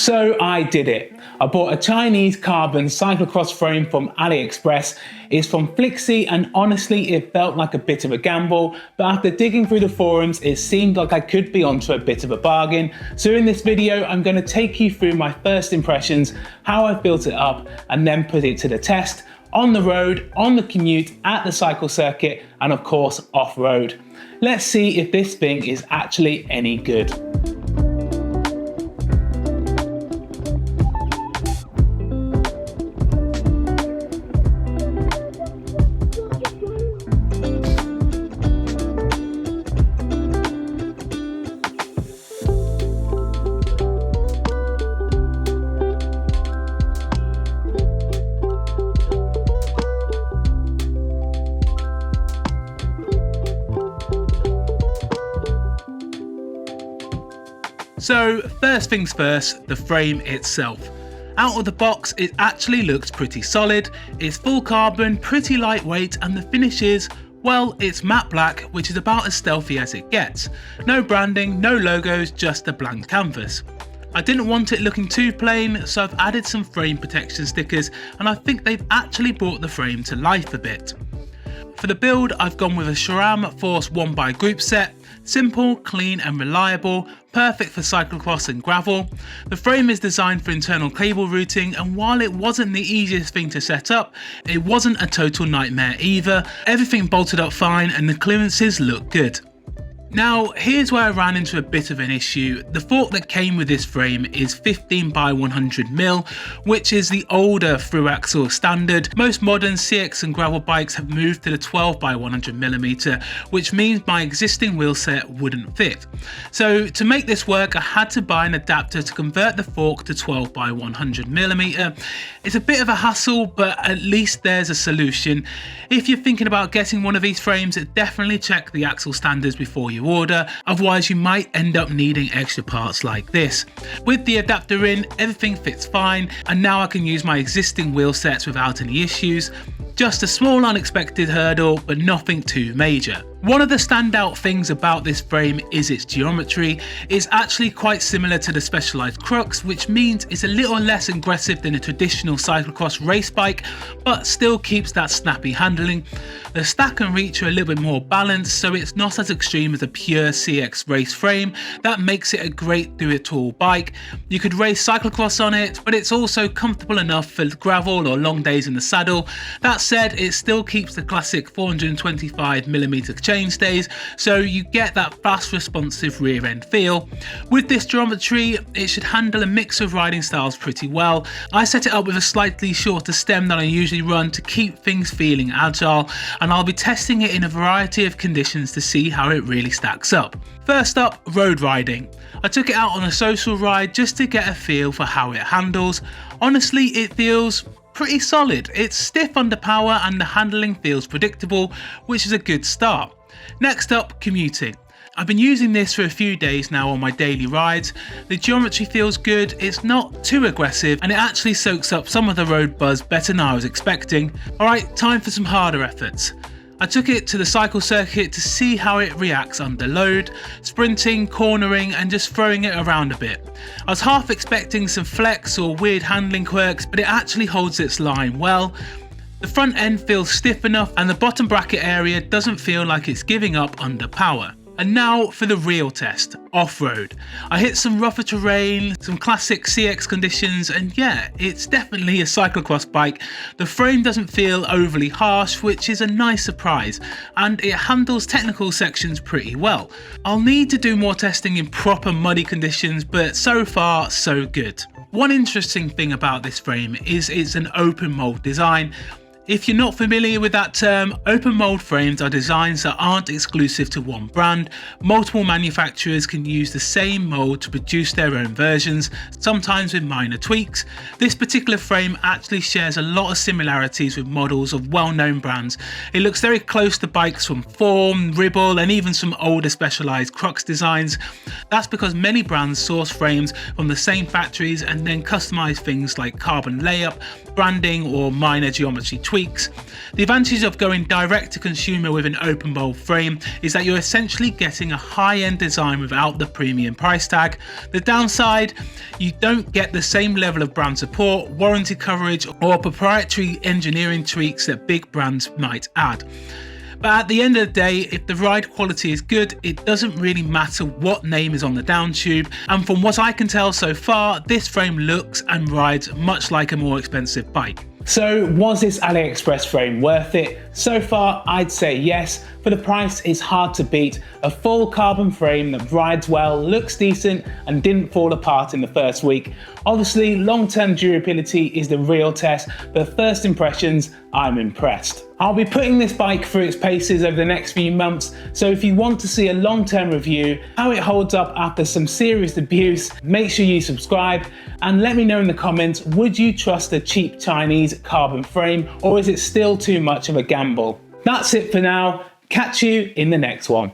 So I did it. I bought a Chinese carbon cyclocross frame from AliExpress. It's from Flyxii and honestly it felt like a bit of a gamble, but after digging through the forums it seemed like I could be onto a bit of a bargain. So in this video I'm going to take you through my first impressions, how I built it up and then put it to the test on the road, on the commute, at the cycle circuit and of course off-road. Let's see if this thing is actually any good. So first things first, the frame itself. Out of the box it actually looks pretty solid, it's full carbon, pretty lightweight and the finish is, well, it's matte black, which is about as stealthy as it gets. No branding, no logos, just a blank canvas. I didn't want it looking too plain, so I've added some frame protection stickers and I think they've actually brought the frame to life a bit. For the build I've gone with a SRAM Force 1x group set. Simple, clean and reliable, perfect for cyclocross and gravel. The frame is designed for internal cable routing and while it wasn't the easiest thing to set up, it wasn't a total nightmare either. Everything bolted up fine and the clearances look good. Now here's where I ran into a bit of an issue. The fork that came with this frame is 15x100mm, which is the older through axle standard. Most modern CX and gravel bikes have moved to the 12x100mm, which means my existing wheel set wouldn't fit. So to make this work I had to buy an adapter to convert the fork to 12x100mm. It's a bit of a hassle, but at least there's a solution. If you're thinking about getting one of these frames, definitely check the axle standards before you order, otherwise you might end up needing extra parts like this. With the adapter in, everything fits fine and now I can use my existing wheel sets without any issues. Just a small unexpected hurdle, but nothing too major. One of the standout things about this frame is its geometry. It's actually quite similar to the Specialized Crux, which means it's a little less aggressive than a traditional cyclocross race bike, but still keeps that snappy handling. The stack and reach are a little bit more balanced, so it's not as extreme as a pure CX race frame. That makes it a great do-it-all bike. You could race cyclocross on it, but it's also comfortable enough for gravel or long days in the saddle. That said, it still keeps the classic 425mm chainstays, so you get that fast responsive rear end feel. With this geometry it should handle a mix of riding styles pretty well. I set it up with a slightly shorter stem than I usually run to keep things feeling agile, and I'll be testing it in a variety of conditions to see how it really stacks up. First up, road riding. I took it out on a social ride just to get a feel for how it handles. Honestly it feels pretty solid. It's stiff under power and the handling feels predictable, which is a good start. Next up, commuting. I've been using this for a few days now on my daily rides. The geometry feels good, it's not too aggressive and it actually soaks up some of the road buzz better than I was expecting. Alright, time for some harder efforts. I took it to the cycle circuit to see how it reacts under load, sprinting, cornering and just throwing it around a bit. I was half expecting some flex or weird handling quirks, but it actually holds its line well. The front end feels stiff enough and the bottom bracket area doesn't feel like it's giving up under power. And now for the real test, off-road. I hit some rougher terrain, some classic CX conditions, and yeah, it's definitely a cyclocross bike. The frame doesn't feel overly harsh, which is a nice surprise, and it handles technical sections pretty well. I'll need to do more testing in proper muddy conditions, but so far so good. One interesting thing about this frame is it's an open mould design. If you're not familiar with that term, open mould frames are designs that aren't exclusive to one brand. Multiple manufacturers can use the same mould to produce their own versions, sometimes with minor tweaks. This particular frame actually shares a lot of similarities with models of well-known brands. It looks very close to bikes from Forme, Ribble and even some older Specialized Crux designs. That's because many brands source frames from the same factories and then customize things like carbon layup, branding or minor geometry tweaks tweaks. The advantage of going direct to consumer with an open mould frame is that you're essentially getting a high-end design without the premium price tag. The downside, you don't get the same level of brand support, warranty coverage, or proprietary engineering tweaks that big brands might add. But at the end of the day, if the ride quality is good, it doesn't really matter what name is on the down tube, and from what I can tell so far, this frame looks and rides much like a more expensive bike. So was this AliExpress frame worth it? So far, I'd say yes. For the price, it's hard to beat. A full carbon frame that rides well, looks decent, and didn't fall apart in the first week. Obviously, long-term durability is the real test, but first impressions, I'm impressed. I'll be putting this bike through its paces over the next few months, so if you want to see a long-term review, how it holds up after some serious abuse, make sure you subscribe, and let me know in the comments, would you trust a cheap Chinese carbon frame, or is it still too much of a gamble? That's it for now. Catch you in the next one.